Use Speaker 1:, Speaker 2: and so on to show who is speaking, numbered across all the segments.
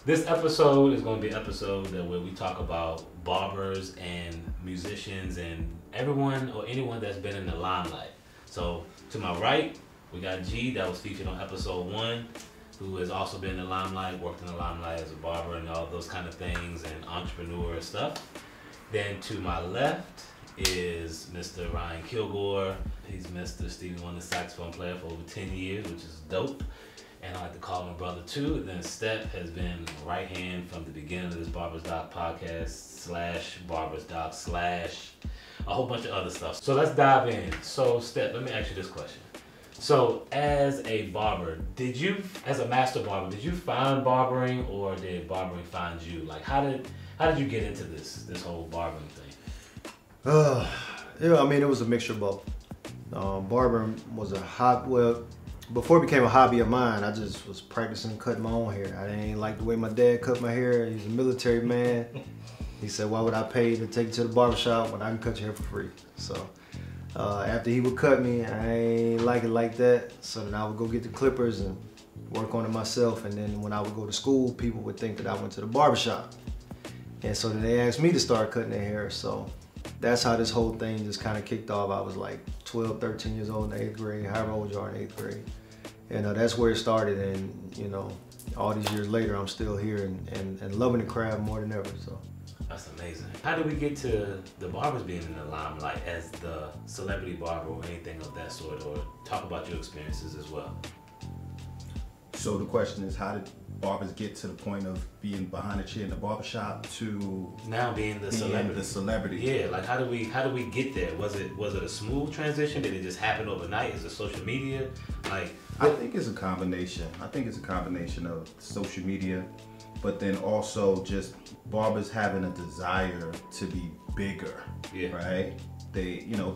Speaker 1: This episode is going to be an episode where we talk about barbers and musicians and everyone or anyone that's been in the limelight. So to my right, we got G that was featured on episode 1, who has also been in the limelight, worked in the limelight as a barber and all those kind of things and entrepreneur and stuff. Then to my left is Mr. Ryan Kilgore. He's Mr. Stevie Wonder saxophone player for over 10 years, which is dope. And I like to call him a brother too. And then Step has been right hand from the beginning of this Barbers Doc podcast / Barbers Doc / a whole bunch of other stuff. So let's dive in. So Step, let me ask you this question. So as a barber, as a master barber, did you find barbering or did barbering find you? Like how did you get into this whole barbering thing?
Speaker 2: Yeah, I mean, it was a mixture of both. Barbering was a hobby. Well, before it became a hobby of mine, I just was practicing cutting my own hair. I didn't like the way my dad cut my hair. He's a military man. He said, why would I pay to take you to the barbershop when I can cut your hair for free? So after he would cut me, I ain't like it like that. So then I would go get the clippers and work on it myself. And then when I would go to school, people would think that I went to the barbershop. And so then they asked me to start cutting their hair. So that's how this whole thing just kind of kicked off. I was like 12, 13 years old in the 8th grade, however old you are in 8th grade. And that's where it started. And you know, all these years later, I'm still here and loving the craft more than ever. So
Speaker 1: that's amazing. How did we get to the barbers being in the limelight as the celebrity barber or anything of that sort? Or talk about your experiences as well.
Speaker 3: So the question is, how did barbers get to the point of being behind a chair in the barbershop to
Speaker 1: now being the celebrity? Yeah, like how do we get there? Was it a smooth transition? Did it just happen overnight? Is it social media? Like
Speaker 3: I think it's a combination. I think it's a combination of social media, but then also just barbers having a desire to be bigger. Yeah. Right? They, you know,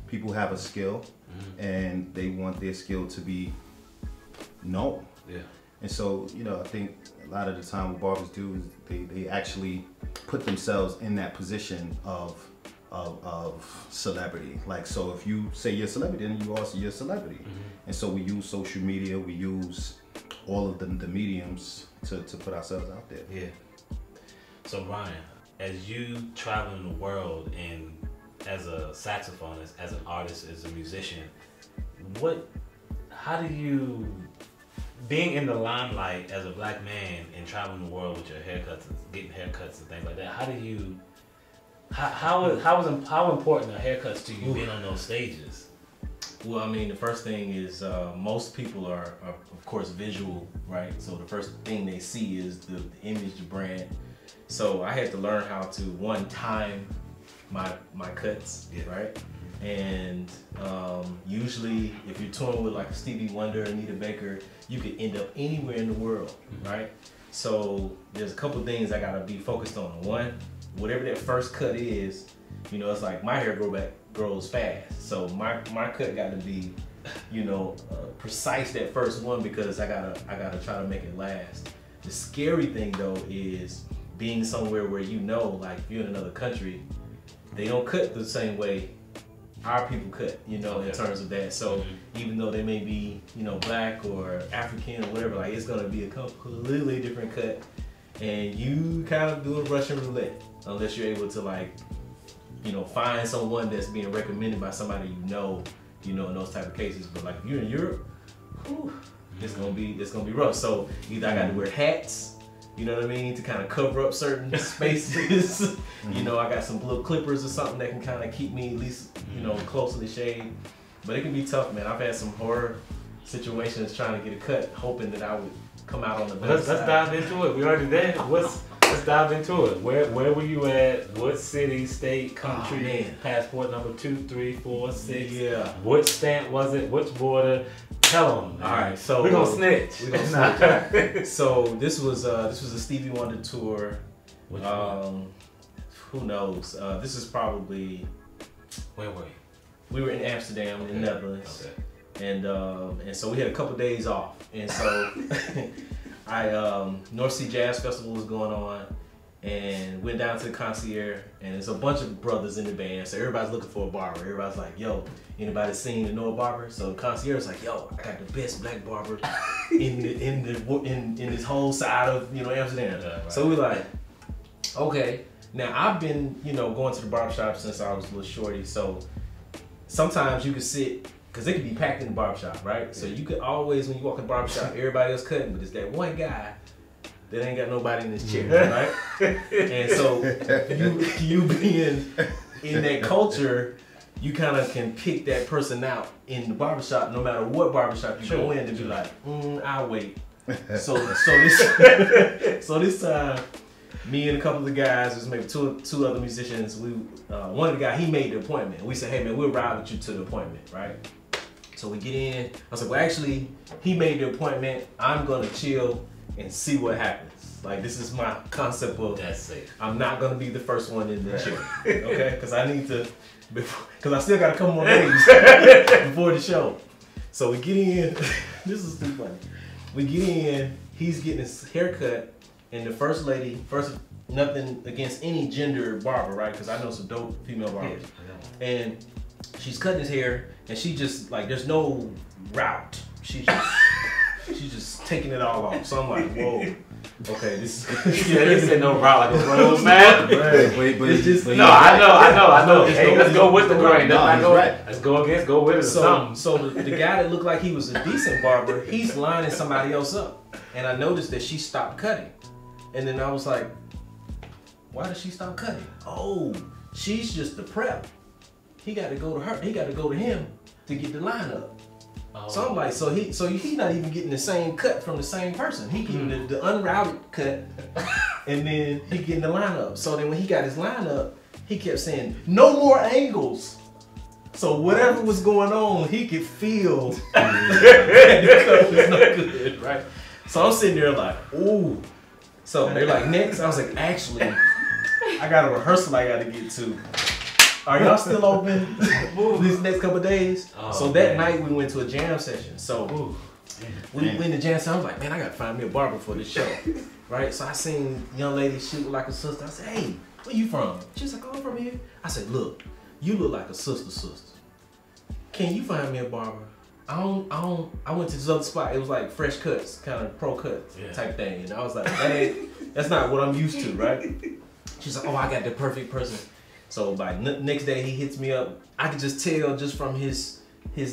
Speaker 3: people have a skill, and they want their skill to be known. Yeah. And so, you know, I think a lot of the time what barbers do is they actually put themselves in that position of celebrity. Like, so if you say you're a celebrity, then you're a celebrity. And so we use social media, we use all of the mediums to put ourselves out there. Yeah.
Speaker 1: So Ryan, as you travel in the world and as a saxophonist, as an artist, as a musician, how do you, being in the limelight as a black man and traveling the world with your haircuts and getting haircuts and things like that, how important are haircuts to you being on those stages?
Speaker 4: Well, I mean, the first thing is most people are of course visual, right? So the first thing they see is the image, the brand. So I had to learn how to time my cuts, right? And usually if you're touring with like a Stevie Wonder, Anita Baker, you could end up anywhere in the world, right? So there's a couple things I gotta be focused on. One, whatever that first cut is, you know, it's like my hair grows fast. So my cut gotta be, you know, precise that first one, because I gotta try to make it last. The scary thing though is being somewhere where, you know, like if you're in another country, they don't cut the same way our people cut, you know, in terms of that. So even though they may be, you know, black or African or whatever, like it's gonna be a completely different cut, and you kind of doing Russian roulette unless you're able to, like, you know, find someone that's being recommended by somebody you know, in those type of cases. But like if you're in Europe, it's gonna be rough. So either I got to wear hats, you know what I mean, to kind of cover up certain spaces. You know, I got some little clippers or something that can kind of keep me at least, you know, close to the shade. But it can be tough, man. I've had some horror situations trying to get a cut, hoping that I would come out on the best side.
Speaker 1: Let's dive into it. We already there. Let's dive into it. Where were you at? What city, state, country? Passport number 2, 3, 4, 6.
Speaker 4: Yeah.
Speaker 1: What stamp was it? Which border? Tell them.
Speaker 4: All right, so
Speaker 1: we're gonna snitch.
Speaker 4: So this was a Stevie Wonder tour. Who knows? This is probably,
Speaker 1: where were you?
Speaker 4: We were in Amsterdam, in the Netherlands. And so we had a couple days off, and so North Sea Jazz Festival was going on, and went down to the concierge, and there's a bunch of brothers in the band, so everybody's looking for a barber. Everybody's like, yo, anybody seen and know a barber? So the concierge is like, yo, I got the best black barber in this whole side of, you know, Amsterdam. Yeah, right. So we're like, okay. Now I've been, you know, going to the barbershop since I was a little shorty, so sometimes you could sit, because it could be packed in the barbershop, right? So you could always, when you walk in the barbershop, everybody else cutting, but it's that one guy that ain't got nobody in his chair, right? And so you being in that culture, you kind of can pick that person out in the barbershop, no matter what barbershop you go in, to be like, I'll wait. So this time, me and a couple of the guys, there's maybe two other musicians, one of the guys, he made the appointment. We said, hey man, we'll ride with you to the appointment, right? So we get in, I was like, well actually, he made the appointment, I'm gonna chill and see what happens. Like, this is my concept of, that's safe. I'm not gonna be the first one in the chair, okay? Because I need to, because I still got a couple more days before the show. So we get in, this is too funny. We get in, he's getting his haircut, and the first lady, nothing against any gender barber, right? Because I know some dope female barbers. Yeah, and she's cutting his hair, and she just, like, there's no route. She's just taking it all off. So I'm like, whoa. Okay, this is
Speaker 1: yeah, they said no route like a road, man.
Speaker 4: It's just,
Speaker 1: no, I know. Hey, let's go with the grain. Let's go with it or something.
Speaker 4: So the guy that looked like he was a decent barber, he's lining somebody else up. And I noticed that she stopped cutting. And then I was like, why did she stop cutting? Oh, she's just the prep. He got to go to her. He got to go to him to get the line up. Oh. So I'm like, so he's not even getting the same cut from the same person. He getting the unrouted cut, and then he getting the line up. So then when he got his line up, he kept saying, no more angles. So whatever was going on, he could feel that the cut was no good, right? So I'm sitting there like, ooh. So they're like, next. I was like, actually, I got a rehearsal I got to get to. Are y'all still open these next couple of days? Oh, so that night we went to a jam session. So we in the jam session, I was like, man, I gotta find me a barber for this show. Right? So I seen a young lady, she looked like a sister. I said, hey, where you from? She was like, oh, I'm from here. I said, look, you look like a sister. Can you find me a barber? I went to this other spot. It was like fresh cuts, kind of pro cuts type thing. And I was like, hey, that's not what I'm used to, right? She's like, oh, I got the perfect person. So by next day he hits me up. I could just tell just from his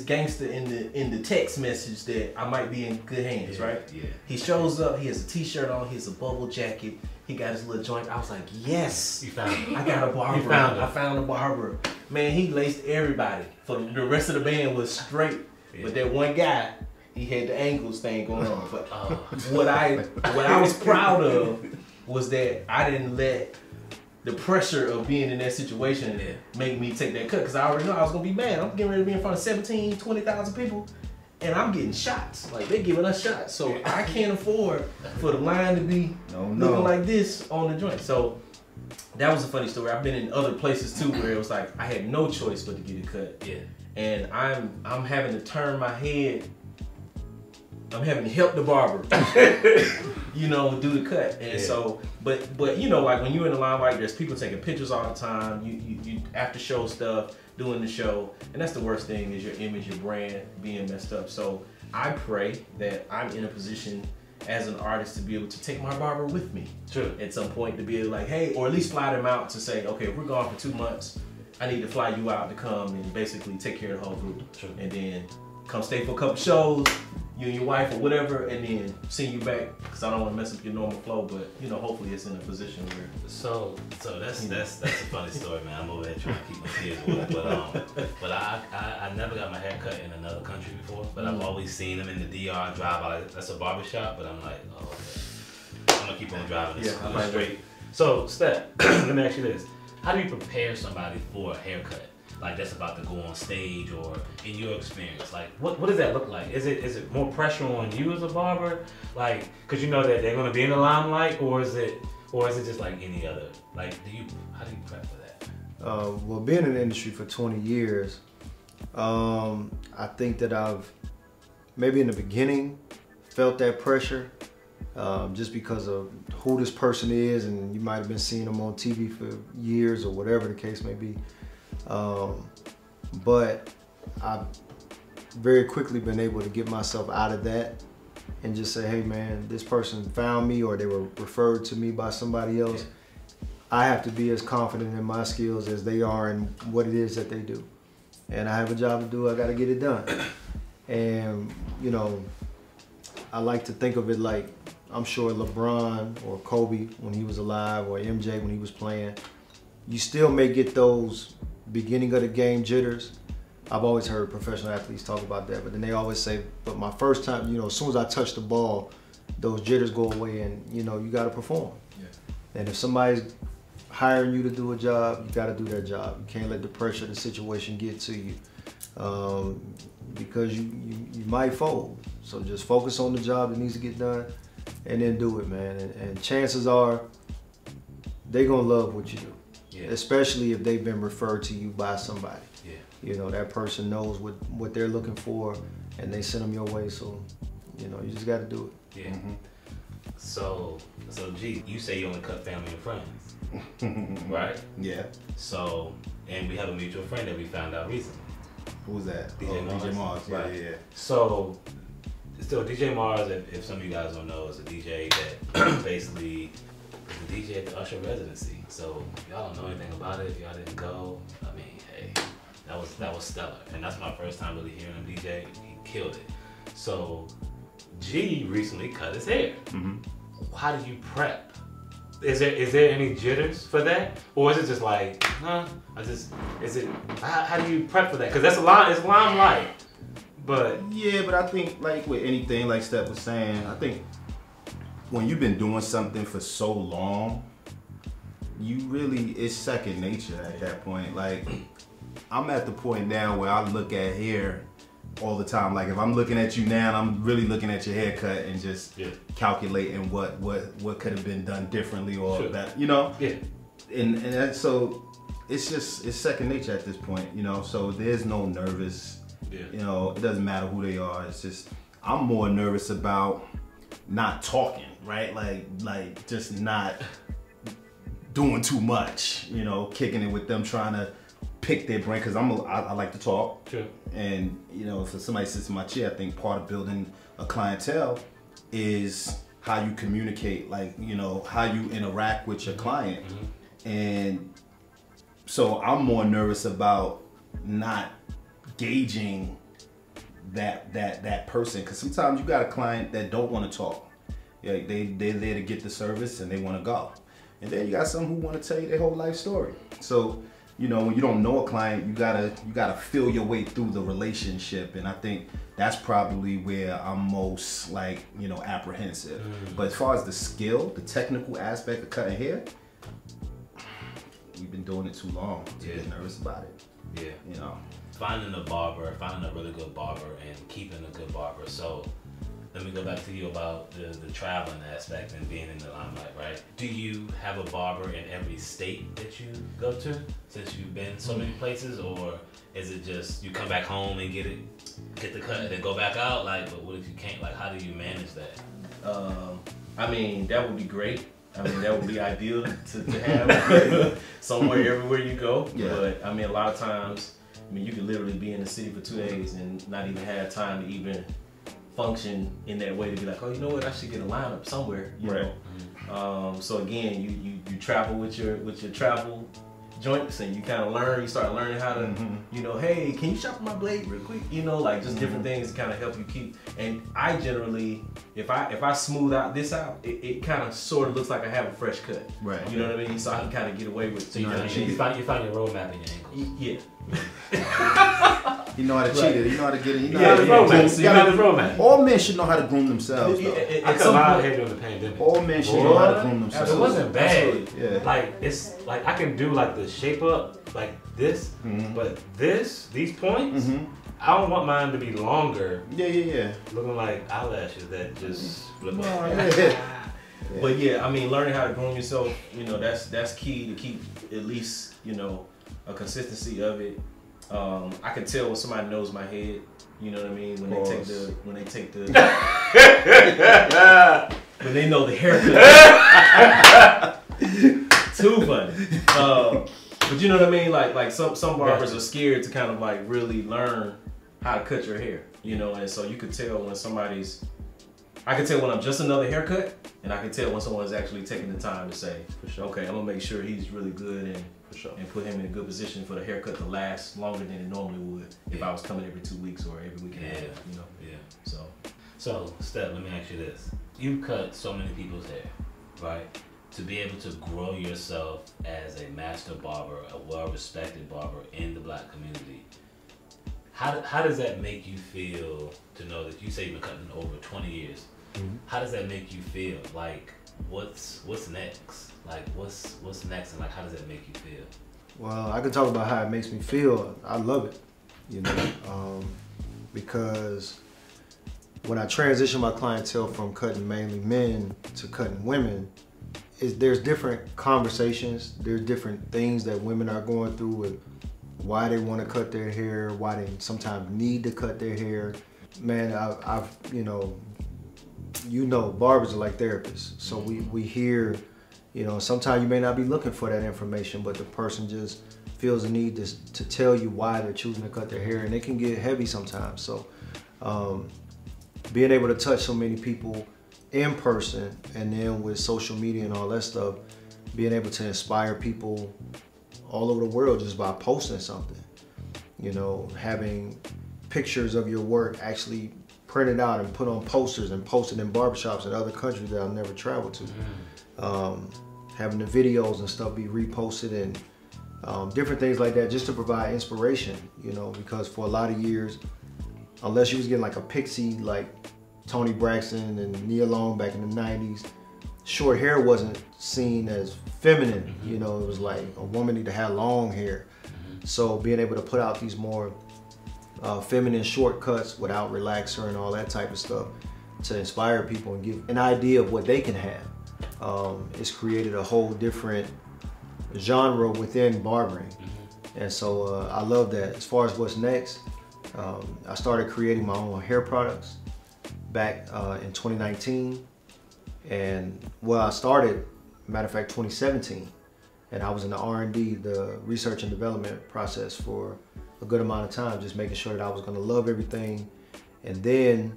Speaker 4: gangster in the text message that I might be in good hands, right? Yeah. He shows up. He has a t-shirt on. He has a bubble jacket. He got his little joint. I was like, yes, you found him. I got a barber. I found a barber. Man, he laced everybody. For the rest of the band was straight, but that one guy, he had the angles thing going on. But what I was proud of was that I didn't let the pressure of being in that situation make me take that cut, because I already know I was gonna be mad. I'm getting ready to be in front of 17, 20,000 people, and I'm getting shots. Like, they're giving us shots, so I can't afford for the line to be looking like this on the joint. So that was a funny story. I've been in other places too where it was like I had no choice but to get it cut. Yeah. And I'm having to turn my head. I'm having to help the barber, you know, do the cut. And so, but you know, like when you're in the limelight, there's people taking pictures all the time. You after show stuff, doing the show, and that's the worst thing, is your image, your brand being messed up. So I pray that I'm in a position as an artist to be able to take my barber with me. Sure. At some point, to be able, like, hey, or at least fly them out to say, okay, if we're gone for 2 months, I need to fly you out to come and basically take care of the whole group. Sure. And then come stay for a couple shows, you and your wife or whatever, and then send you back, because I don't want to mess up your normal flow, but you know, hopefully it's in a position where.
Speaker 1: So that's a funny story, man. I'm over there trying to keep my kids away, but I never got my hair cut in another country before, but I've always seen them in the DR drive by. That's a barbershop, but I'm like, oh, okay. I'm gonna keep on driving this straight. So Steph, let me ask you this: how do you prepare somebody for a haircut? Like, that's about to go on stage, or in your experience, like what does that look like? Is it more pressure on you as a barber, like, because you know that they're going to be in the limelight, or is it just like any other? Like, how do you prep for that?
Speaker 2: Well, being in the industry for 20 years, I think that I've maybe in the beginning felt that pressure, just because of who this person is, and you might have been seeing them on TV for years or whatever the case may be. But I've very quickly been able to get myself out of that and just say, hey man, this person found me or they were referred to me by somebody else. I have to be as confident in my skills as they are in what it is that they do. And I have a job to do, I gotta get it done. And, you know, I like to think of it like, I'm sure LeBron or Kobe when he was alive or MJ when he was playing, you still may get those beginning of the game jitters. I've always heard professional athletes talk about that, but then they always say, but my first time, you know, as soon as I touch the ball, those jitters go away and, you know, you gotta perform. Yeah. And if somebody's hiring you to do a job, you gotta do their job. You can't let the pressure of the situation get to you because you might fold. So just focus on the job that needs to get done and then do it, man. And chances are they're gonna love what you do. Yeah. Especially if they've been referred to you by somebody. Yeah. You know, that person knows what they're looking for and they send them your way. So, you know, you just got to do it.
Speaker 1: Yeah. Mm-hmm. So G, you say you only cut family and friends, right?
Speaker 3: Yeah.
Speaker 1: So, and we have a mutual friend that we found out recently.
Speaker 3: Who was that?
Speaker 1: DJ Mars.
Speaker 3: DJ Mars. Yeah,
Speaker 1: right.
Speaker 3: yeah.
Speaker 1: So DJ Mars, if some of you guys don't know, is a DJ that basically is the DJ at the Usher residency. So if y'all don't know anything about it, if y'all didn't go, I mean, hey, that was stellar. And that's my first time really hearing him DJ. He killed it. So G recently cut his hair. Mm-hmm. How do you prep? Is there any jitters for that, or is it just like, how do you prep for that? Because it's limelight. But
Speaker 3: yeah, but I think like with anything, like Steph was saying, I think when you've been doing something for so long, it's second nature at that point. Like I'm at the point now where I look at hair all the time. Like if I'm looking at you now, I'm really looking at your haircut and just calculating what could have been done differently or that, you know?
Speaker 1: Yeah.
Speaker 3: And so it's second nature at this point, you know? So there's no nervous, you know, it doesn't matter who they are. It's just, I'm more nervous about not talking, right? Like just not doing too much, you know, kicking it with them, trying to pick their brain, because I like to talk.
Speaker 1: Sure. And
Speaker 3: you know, if somebody sits in my chair, I think part of building a clientele is how you communicate, like, you know, how you interact with your client. Mm-hmm. And so I'm more nervous about not gauging that person, because sometimes you got a client that don't want to talk. Yeah, they're there to get the service and they want to go. And then you got some who want to tell you their whole life story. So, you know, when you don't know a client, you gotta feel your way through the relationship, and I think that's probably where I'm most, like, you know, apprehensive. But as far as the skill, the technical aspect of cutting hair, we've been doing it too long to get nervous about it.
Speaker 1: Yeah.
Speaker 3: You know,
Speaker 1: finding a really good barber, and keeping a good barber. So let me go back to you about the traveling aspect and being in the limelight, right? Do you have a barber in every state that you go to, since you've been so many places, or is it just you come back home and get the cut and then go back out? Like, but what if you can't? Like, how do you manage that?
Speaker 4: I mean, that would be great. I mean, that would be ideal to have somewhere everywhere you go. Yeah. But I mean, a lot of times, I mean, you could literally be in the city for 2 days and not even have time to even function in that way to be like, oh, you know what, I should get a lineup somewhere, you know. Mm-hmm. So again, you travel with your travel joints, and you kind of you start learning how to, you know, hey, can you sharpen my blade real quick? You know, like just different things to kind of help you keep. And I generally, if I smooth out this out, it kind of sort of looks like I have a fresh cut. Right. You know what I mean? So I can kind of get away with.
Speaker 1: So you find your roadmap in your ankles.
Speaker 4: Yeah.
Speaker 3: You know how to cheat it. You know how to get it. You know
Speaker 1: how to groom.
Speaker 3: All men should know how to groom themselves.
Speaker 1: I cut my hair during the pandemic.
Speaker 3: All men should know how to groom themselves.
Speaker 1: It wasn't bad. Yeah. Like, it's like I can do like the shape up like this, but these points, I don't want mine to be longer.
Speaker 3: Yeah.
Speaker 1: Looking like eyelashes that just flip
Speaker 4: But yeah, I mean, learning how to groom yourself, you know, that's key to keep at least, you know, a consistency of it. I can tell when somebody knows my head, you know what I mean, when they take the when they know the haircut. Too funny. But you know what I mean? Like some barbers are scared to kind of like really learn how to cut your hair, you know, and so you could tell when I can tell when I'm just another haircut, and I can tell when someone's actually taking the time to say, okay, I'm gonna make sure he's really good and put him in a good position for the haircut to last longer than it normally would if I was coming every 2 weeks or every week and a half, you know? Yeah.
Speaker 1: So, Steph, let me ask you this. You cut so many people's hair, right? To be able to grow yourself as a master barber, a well-respected barber in the black community, how does that make you feel to know that you say you've been cutting over 20 years? Mm-hmm. How does that make you feel? Like, what's next? Like, what's next, and like, how does that make you feel?
Speaker 2: Well, I can talk about how it makes me feel. I love it, you know, because when I transition my clientele from cutting mainly men to cutting women, there's different conversations, there's different things that women are going through with why they want to cut their hair, why they sometimes need to cut their hair. Man, I've you know, barbers are like therapists. So we hear, you know, sometimes you may not be looking for that information, but the person just feels the need to tell you why they're choosing to cut their hair, and it can get heavy sometimes. So being able to touch so many people in person, and then with social media and all that stuff, being able to inspire people all over the world just by posting something, you know, having pictures of your work actually printed out and put on posters and posted in barbershops in other countries that I've never traveled to. Having the videos and stuff be reposted and different things like that, just to provide inspiration, you know, because for a lot of years, unless you was getting like a pixie like Tony Braxton and Nia Long back in the 90s, short hair wasn't seen as feminine. You know, it was like a woman need to have long hair. So being able to put out these more feminine shortcuts without relaxer and all that type of stuff to inspire people and give an idea of what they can have, it's created a whole different genre within barbering. And so I love that. As far as what's next, I started creating my own hair products back in 2019. And well, I started, matter of fact, 2017. And I was in the R&D, the research and development process, for a good amount of time, just making sure that I was gonna love everything. And then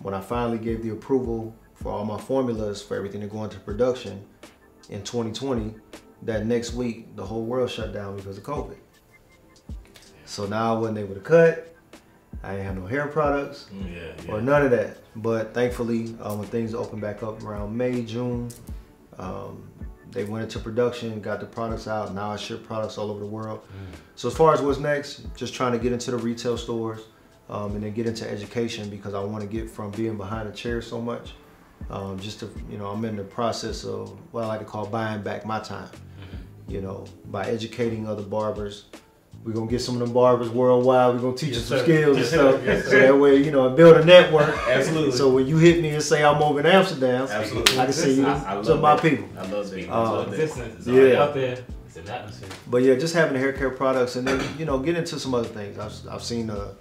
Speaker 2: when I finally gave the approval for all my formulas for everything to go into production in 2020, that next week, the whole world shut down because of COVID. So now I wasn't able to cut. I didn't have no hair products or none of that. But thankfully, when things opened back up around May, June, they went into production, got the products out. Now I ship products all over the world. So as far as what's next, just trying to get into the retail stores and then get into education, because I want to get from being behind a chair so much, just to, you know, I'm in the process of what I like to call buying back my time. You know, by educating other barbers. We're gonna get some of them barbers worldwide. We're gonna teach them some skills and stuff. So that way, you know, build a network.
Speaker 4: Absolutely.
Speaker 2: So when you hit me and say I'm over in Amsterdam,
Speaker 4: absolutely,
Speaker 2: I can see you some of my people.
Speaker 1: I love speaking to existence. It's already out there. It's an atmosphere.
Speaker 2: But yeah, just having the hair care products, and then, you know, get into some other things. I've seen a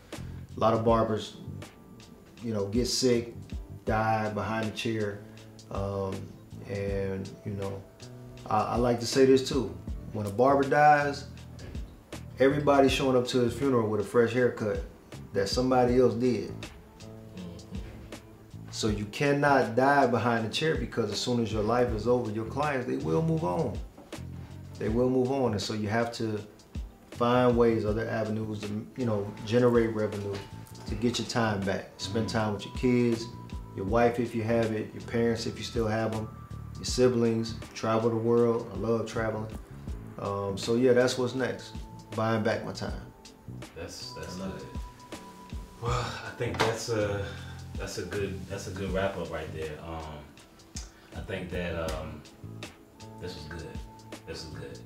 Speaker 2: lot of barbers, you know, get sick, die behind the chair, and you know, I like to say this too. When a barber dies, everybody's showing up to his funeral with a fresh haircut that somebody else did. So you cannot die behind the chair, because as soon as your life is over, your clients, they will move on. They will move on. And so you have to find ways, other avenues to, you know, generate revenue to get your time back. Spend time with your kids, your wife if you have it, your parents if you still have them, your siblings, travel the world. I love traveling. So yeah, that's what's next. Buying back my time.
Speaker 1: That's good. Well, I think that's a good wrap up right there. I think that this was good. This was good.